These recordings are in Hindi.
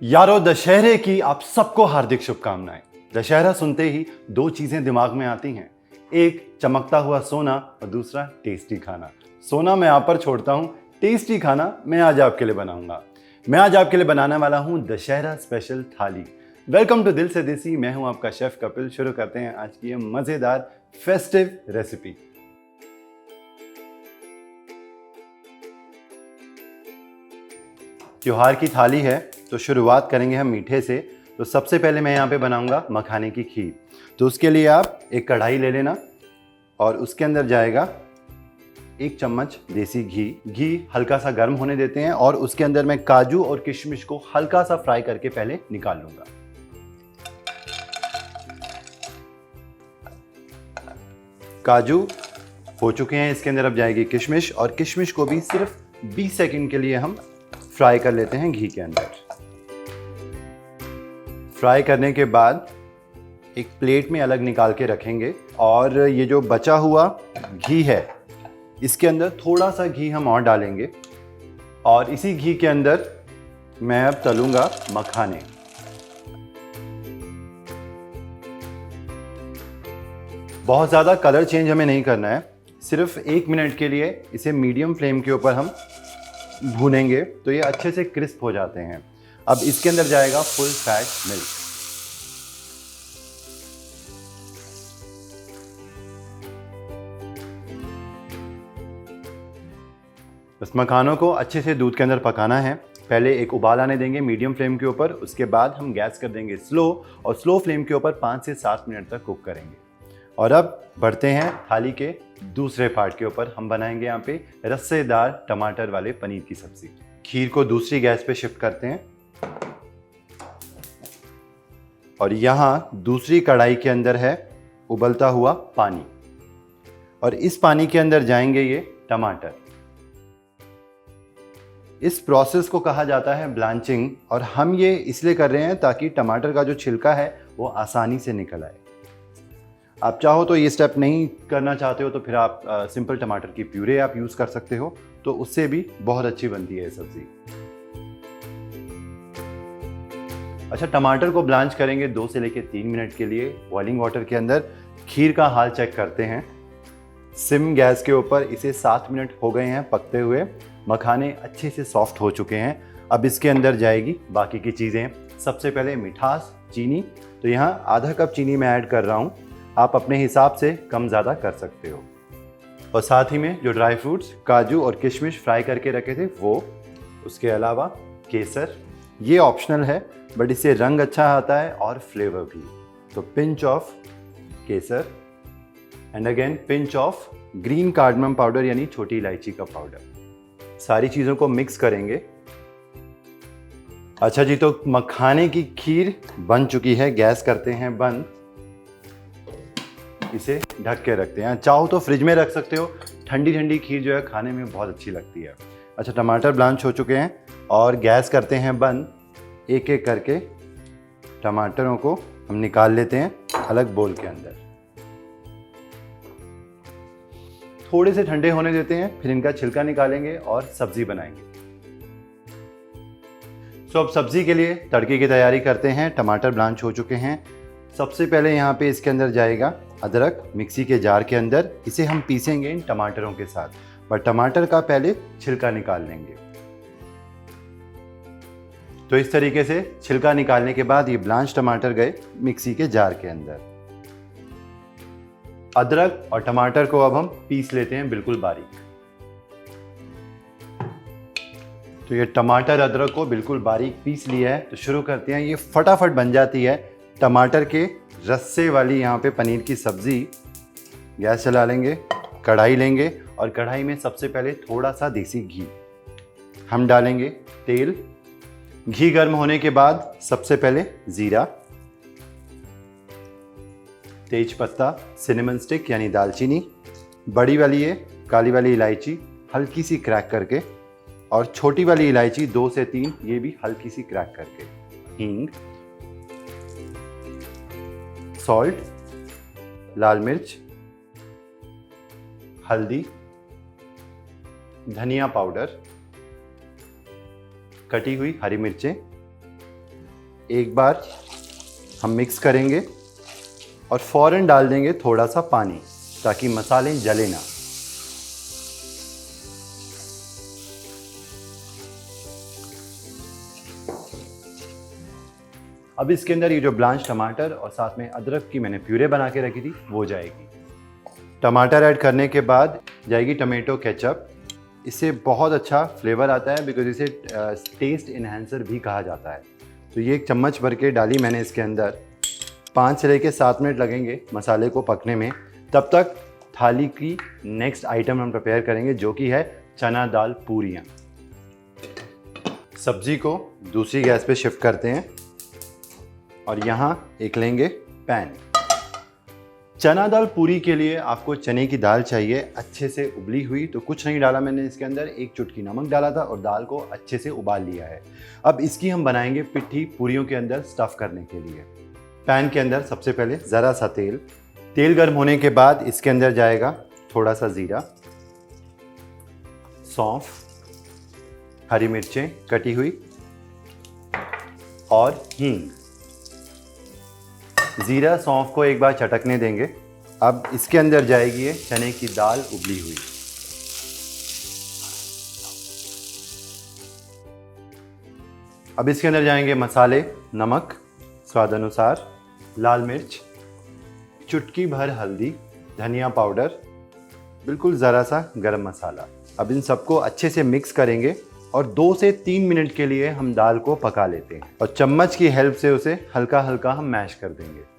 यारो दशहरे की आप सबको हार्दिक शुभकामनाएं। दशहरा सुनते ही दो चीजें दिमाग में आती हैं, एक चमकता हुआ सोना और दूसरा टेस्टी खाना। सोना मैं आप पर छोड़ता हूं, टेस्टी खाना मैं आज आपके लिए बनाऊंगा। मैं आज आपके लिए बनाने वाला हूं दशहरा स्पेशल थाली। वेलकम टू दिल से देसी, मैं हूं आपका शेफ कपिल। शुरू करते हैं आज की ये मजेदार फेस्टिव रेसिपी। त्योहार की थाली है तो शुरुआत करेंगे हम मीठे से। तो सबसे पहले मैं यहाँ पे बनाऊंगा मखाने की खीर। तो उसके लिए आप एक कढ़ाई ले लेना और उसके अंदर जाएगा 1 चम्मच देसी घी। घी हल्का सा गर्म होने देते हैं और उसके अंदर मैं काजू और किशमिश को हल्का सा फ्राई करके पहले निकाल लूंगा। काजू हो चुके हैं, इसके अंदर अब जाएगी किशमिश और किशमिश को भी सिर्फ 20 सेकंड के लिए हम फ्राई कर लेते हैं घी के अंदर। फ्राई करने के बाद एक प्लेट में अलग निकाल के रखेंगे और ये जो बचा हुआ घी है इसके अंदर थोड़ा सा घी हम और डालेंगे और इसी घी के अंदर मैं अब तलूंगा मखाने। बहुत ज़्यादा कलर चेंज हमें नहीं करना है, सिर्फ 1 मिनट के लिए इसे मीडियम फ्लेम के ऊपर हम भूनेंगे तो ये अच्छे से क्रिस्प हो जाते हैं। अब इसके अंदर जाएगा फुल फैट मिल्क। बस मखानों को अच्छे से दूध के अंदर पकाना है। पहले एक उबाल आने देंगे मीडियम फ्लेम के ऊपर, उसके बाद हम गैस कर देंगे स्लो और स्लो फ्लेम के ऊपर 5 से 7 मिनट तक कुक करेंगे। और अब बढ़ते हैं थाली के दूसरे पार्ट के ऊपर। हम बनाएंगे यहाँ पे रस्सेदार टमाटर वाले पनीर की सब्जी। खीर को दूसरी गैस पे शिफ्ट करते हैं और यहाँ दूसरी कढ़ाई के अंदर है उबलता हुआ पानी और इस पानी के अंदर जाएंगे ये टमाटर। इस प्रोसेस को कहा जाता है ब्लांचिंग और हम ये इसलिए कर रहे हैं ताकि टमाटर का जो छिलका है वो आसानी से निकल आए। आप चाहो तो ये स्टेप नहीं करना चाहते हो तो फिर आप सिंपल टमाटर की प्यूरे आप यूज़ कर सकते हो, तो उससे भी बहुत अच्छी बनती है ये सब्ज़ी। अच्छा, टमाटर को ब्लांच करेंगे 2 से लेकर 3 मिनट के लिए बॉइलिंग वाटर के अंदर। खीर का हाल चेक करते हैं। सिम गैस के ऊपर इसे 7 मिनट हो गए हैं पकते हुए। मखाने अच्छे से सॉफ्ट हो चुके हैं। अब इसके अंदर जाएगी बाकी की चीज़ें। सबसे पहले मिठास, चीनी। तो यहाँ आधा कप चीनी मैं ऐड कर रहा हूँ, आप अपने हिसाब से कम ज़्यादा कर सकते हो। और साथ ही में जो ड्राई फ्रूट्स काजू और किशमिश फ्राई करके रखे थे वो, उसके अलावा केसर। ये ऑप्शनल है बट इससे रंग अच्छा आता है और फ्लेवर भी। तो pinch of Kesar and again pinch of green cardamom powder यानी छोटी इलायची का पाउडर। सारी चीज़ों को मिक्स करेंगे। अच्छा जी, तो मखाने की खीर बन चुकी है। गैस करते हैं बंद, इसे ढक के रखते हैं। चाहो तो फ्रिज में रख सकते हो, ठंडी ठंडी खीर जो है खाने में बहुत अच्छी लगती है। अच्छा, टमाटर ब्लांच हो चुके हैं और गैस करते हैं बंद। एक एक करके टमाटरों को हम निकाल लेते हैं अलग बोल के अंदर। थोड़े से ठंडे होने देते हैं, फिर इनका छिलका निकालेंगे और सब्जी बनाएंगे। अब सब्जी के लिए तड़के की तैयारी करते हैं। टमाटर ब्लांच हो चुके हैं। सबसे पहले यहाँ पे इसके अंदर जाएगा अदरक मिक्सी के जार के अंदर। इसे हम पीसेंगे इन टमाटरों के साथ, पर टमाटर का पहले छिलका निकाल लेंगे। तो इस तरीके से छिलका निकालने के बाद ये ब्लांच टमाटर गए मिक्सी के जार के अंदर। अदरक और टमाटर को अब हम पीस लेते हैं बिल्कुल बारीक। तो ये टमाटर अदरक को बिल्कुल बारीक पीस लिया है। तो शुरू करते हैं। ये फटाफट बन जाती है टमाटर के रस्से वाली यहाँ पे पनीर की सब्ज़ी। गैस चला लेंगे, कढ़ाई लेंगे और कढ़ाई में सबसे पहले थोड़ा सा देसी घी हम डालेंगे। तेल, घी गर्म होने के बाद सबसे पहले ज़ीरा, तेज पत्ता, सिनेमन स्टिक यानी दालचीनी, बड़ी वाली है काली वाली इलायची हल्की सी क्रैक करके, और छोटी वाली इलायची 2 से 3 ये भी हल्की सी क्रैक करके, हींग, सॉल्ट, लाल मिर्च, हल्दी, धनिया पाउडर, कटी हुई हरी मिर्चें, एक बार हम मिक्स करेंगे और फ़ौरन डाल देंगे थोड़ा सा पानी ताकि मसाले जले ना। अब इसके अंदर ये जो ब्लांच टमाटर और साथ में अदरक की मैंने प्यूरे बना के रखी थी वो जाएगी। टमाटर ऐड करने के बाद जाएगी टमेटो केचप। इससे बहुत अच्छा फ्लेवर आता है बिकॉज इसे टेस्ट इन्हेंसर भी कहा जाता है। तो ये एक चम्मच भर के डाली मैंने इसके अंदर। 5 से लेकर 7 मिनट लगेंगे मसाले को पकने में। तब तक थाली की नेक्स्ट आइटम हम प्रिपेयर करेंगे जो कि है चना दाल पूरियाँ। सब्जी को दूसरी गैस पे शिफ्ट करते हैं और यहाँ एक लेंगे पैन। चना दाल पूरी के लिए आपको चने की दाल चाहिए अच्छे से उबली हुई। तो कुछ नहीं डाला मैंने इसके अंदर, एक चुटकी नमक डाला था और दाल को अच्छे से उबाल लिया है। अब इसकी हम बनाएंगे पिट्ठी पूरियों के अंदर स्टफ़ करने के लिए। पैन के अंदर सबसे पहले ज़रा सा तेल गर्म होने के बाद इसके अंदर जाएगा थोड़ा सा ज़ीरा, सौंफ, हरी मिर्चें कटी हुई और हींग। ज़ीरा सौंफ को एक बार चटकने देंगे। अब इसके अंदर जाएगी ये चने की दाल उबली हुई। अब इसके अंदर जाएंगे मसाले, नमक स्वाद अनुसार, लाल मिर्च, चुटकी भर हल्दी, धनिया पाउडर, बिल्कुल ज़रा सा गरम मसाला। अब इन सबको अच्छे से मिक्स करेंगे और 2 से 3 मिनट के लिए हम दाल को पका लेते हैं और चम्मच की हेल्प से उसे हल्का हल्का हम मैश कर देंगे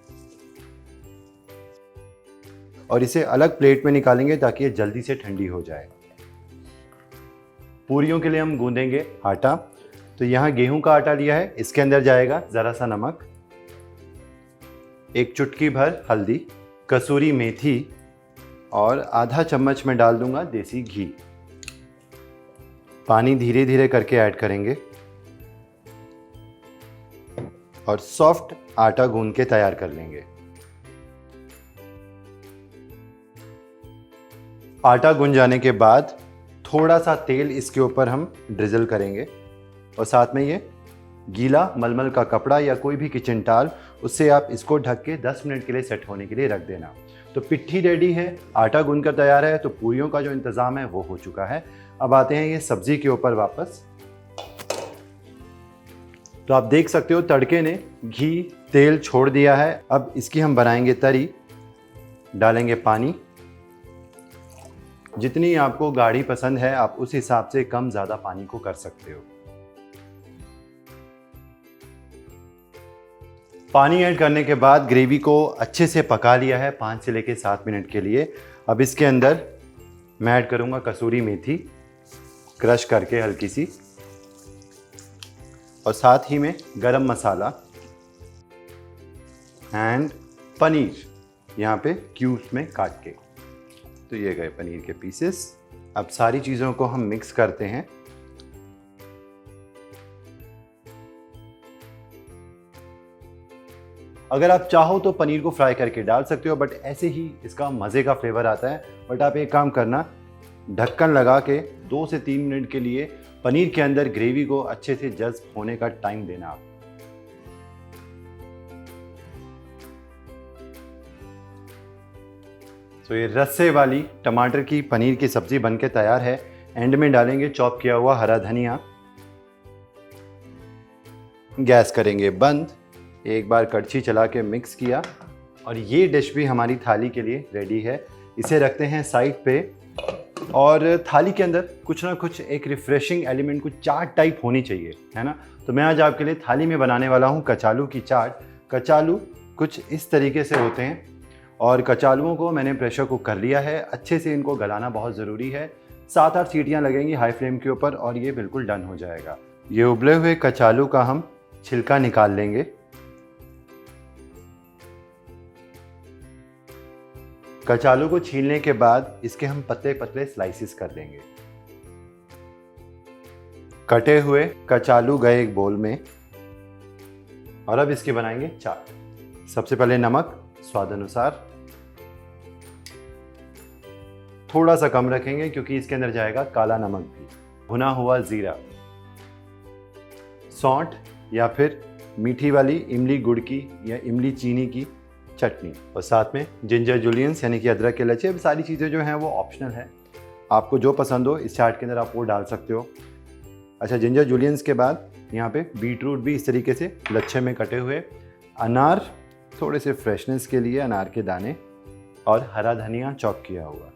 और इसे अलग प्लेट में निकालेंगे ताकि ये जल्दी से ठंडी हो जाए। पूरियों के लिए हम गूंदेंगे आटा। तो यहाँ गेहूं का आटा लिया है, इसके अंदर जाएगा ज़रा सा नमक, एक चुटकी भर हल्दी, कसूरी मेथी और आधा चम्मच में डाल दूंगा देसी घी। पानी धीरे धीरे करके ऐड करेंगे और सॉफ्ट आटा गूंद के तैयार कर लेंगे। आटा गूंद जाने के बाद थोड़ा सा तेल इसके ऊपर हम ड्रिजल करेंगे और साथ में ये गीला मलमल का कपड़ा या कोई भी किचन टाल, उससे आप इसको ढक के 10 मिनट के लिए सेट होने के लिए रख देना। तो पिट्ठी रेडी है, आटा गूंद कर तैयार है, तो पूरियों का जो इंतज़ाम है वो हो चुका है। अब आते हैं ये सब्जी के ऊपर वापस। तो आप देख सकते हो तड़के ने घी तेल छोड़ दिया है। अब इसकी हम बनाएंगे तरी। डालेंगे पानी, जितनी आपको गाढ़ी पसंद है आप उस हिसाब से कम ज़्यादा पानी को कर सकते हो। पानी ऐड करने के बाद ग्रेवी को अच्छे से पका लिया है 5 से लेकर 7 मिनट के लिए। अब इसके अंदर मैं ऐड करूंगा कसूरी मेथी क्रश करके हल्की सी और साथ ही में गरम मसाला एंड पनीर यहाँ पे क्यूब्स में काट के। तो ये गए पनीर के पीसेस। अब सारी चीज़ों को हम मिक्स करते हैं। अगर आप चाहो तो पनीर को फ्राई करके डाल सकते हो, बट ऐसे ही इसका मज़े का फ्लेवर आता है। बट आप एक काम करना, ढक्कन लगा के 2 से 3 मिनट के लिए पनीर के अंदर ग्रेवी को अच्छे से जज्ब होने का टाइम देना आप। तो ये रस्से वाली टमाटर की पनीर की सब्जी बनके तैयार है। एंड में डालेंगे चॉप किया हुआ हरा धनिया। गैस करेंगे बंद, एक बार कड़छी चला के मिक्स किया और ये डिश भी हमारी थाली के लिए रेडी है। इसे रखते हैं साइड पे और थाली के अंदर कुछ ना कुछ एक रिफ्रेशिंग एलिमेंट, कुछ चाट टाइप होनी चाहिए, है ना। तो मैं आज आपके लिए थाली में बनाने वाला हूँ कचालू की चाट। कचालू कुछ इस तरीके से होते हैं और कचालुओं को मैंने प्रेशर कुक कर लिया है। अच्छे से इनको गलाना बहुत ज़रूरी है। 7-8 सीटियाँ लगेंगी हाई फ्लेम के ऊपर और ये बिल्कुल डन हो जाएगा। ये उबले हुए कचालू का हम छिलका निकाल लेंगे। कचालू को छीलने के बाद इसके हम पतले पतले स्लाइसिस कर लेंगे। कटे हुए कचालू गए एक बोल में और अब इसकी बनाएंगे चाट। सबसे पहले नमक स्वाद अनुसार, थोड़ा सा कम रखेंगे क्योंकि इसके अंदर जाएगा काला नमक भी, भुना हुआ जीरा, सौंठ या फिर मीठी वाली इमली गुड़ की या इमली चीनी की चटनी और साथ में जिंजर जूलियंस यानी कि अदरक के लच्छे। अब सारी चीज़ें जो हैं वो ऑप्शनल है, आपको जो पसंद हो इस चाट के अंदर आप वो डाल सकते हो। अच्छा, जिंजर जूलियंस के बाद यहाँ पे बीट रूट भी इस तरीके से लच्छे में कटे हुए, अनार थोड़े से फ्रेशनेस के लिए अनार के दाने और हरा धनिया चॉप किया हुआ।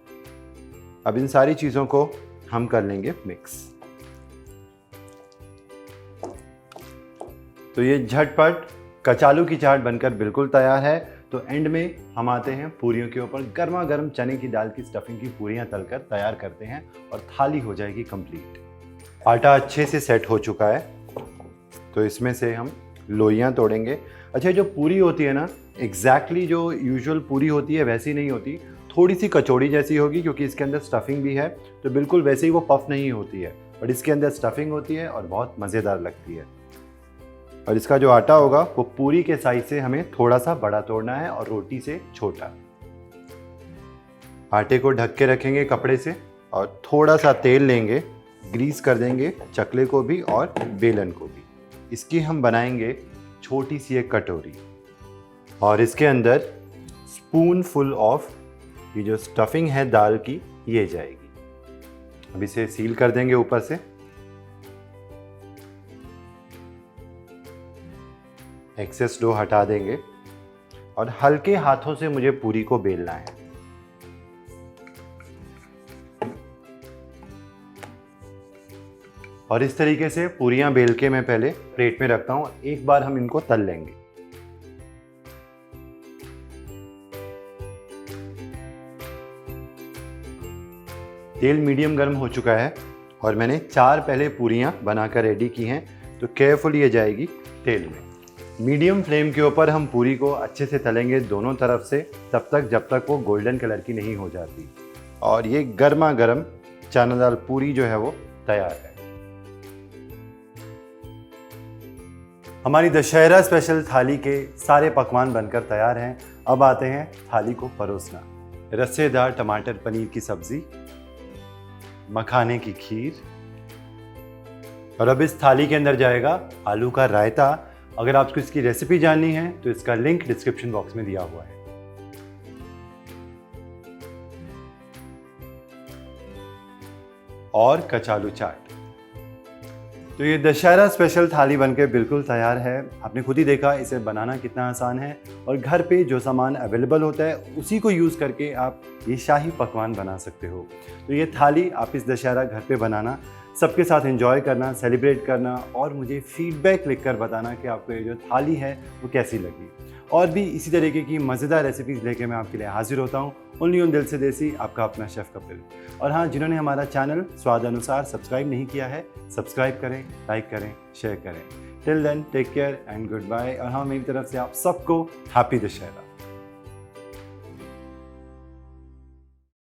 अब इन सारी चीज़ों को हम कर लेंगे मिक्स। तो ये झटपट कचालू की चाट बनकर बिल्कुल तैयार है। तो एंड में हम आते हैं पूरियों के ऊपर। गर्मा गर्म चने की दाल की स्टफिंग की पूरियां तलकर तैयार करते हैं और थाली हो जाएगी कंप्लीट। आटा अच्छे से सेट हो चुका है, तो इसमें से हम लोइयां तोड़ेंगे। अच्छा, जो पूरी होती है ना, एग्जैक्टली जो यूजुअल पूरी होती है वैसी नहीं होती, थोड़ी सी कचौड़ी जैसी होगी क्योंकि इसके अंदर स्टफिंग भी है। तो बिल्कुल वैसे ही वो पफ नहीं होती है, बट इसके अंदर स्टफिंग होती है और बहुत मज़ेदार लगती है। और इसका जो आटा होगा वो पूरी के साइज से हमें थोड़ा सा बड़ा तोड़ना है और रोटी से छोटा। आटे को ढक के रखेंगे कपड़े से और थोड़ा सा तेल लेंगे, ग्रीस कर देंगे चकले को भी और बेलन को भी। इसकी हम बनाएंगे छोटी सी एक कटोरी और इसके अंदर स्पून फुल ऑफ ये जो स्टफिंग है दाल की ये जाएगी। अब इसे सील कर देंगे ऊपर से। एक्सेस डो हटा देंगे और हल्के हाथों से मुझे पूरी को बेलना है। और इस तरीके से पूरियां बेल के मैं पहले प्लेट में रखता हूं, एक बार हम इनको तल लेंगे। तेल मीडियम गर्म हो चुका है और मैंने 4 पहले पूरियां बनाकर रेडी की हैं, तो केयरफुली ये जाएगी तेल में। मीडियम फ्लेम के ऊपर हम पूरी को अच्छे से तलेंगे दोनों तरफ से, तब तक जब तक वो गोल्डन कलर की नहीं हो जाती। और ये गर्मा गर्म चना दाल पूरी जो है वो तैयार है। हमारी दशहरा स्पेशल थाली के सारे पकवान बनकर तैयार हैं। अब आते हैं थाली को परोसना। रसेदार टमाटर पनीर की सब्जी, मखाने की खीर और अब इस थाली के अंदर जाएगा आलू का रायता। अगर आपको इसकी रेसिपी जाननी है तो इसका लिंक डिस्क्रिप्शन बॉक्स में दिया हुआ है। और कचालू चाट। तो ये दशहरा स्पेशल थाली बनके बिल्कुल तैयार है। आपने खुद ही देखा इसे बनाना कितना आसान है और घर पे जो सामान अवेलेबल होता है उसी को यूज़ करके आप ये शाही पकवान बना सकते हो। तो ये थाली आप इस दशहरा घर पे बनाना, सबके साथ एंजॉय करना, सेलिब्रेट करना और मुझे फीडबैक लिखकर बताना कि आपको ये जो थाली है वो कैसी लगी। और भी इसी तरीके की मज़ेदार रेसिपीज़ लेके मैं आपके लिए हाजिर होता हूँ। ओनली ऑन दिल से देसी, आपका अपना शेफ़ कपिल। और हाँ, जिन्होंने हमारा चैनल स्वाद अनुसार सब्सक्राइब नहीं किया है, सब्सक्राइब करें, लाइक करें, शेयर करें। Till then take care and good bye. और हाँ, मेरी तरफ से आप सबको हैप्पी दशहरा।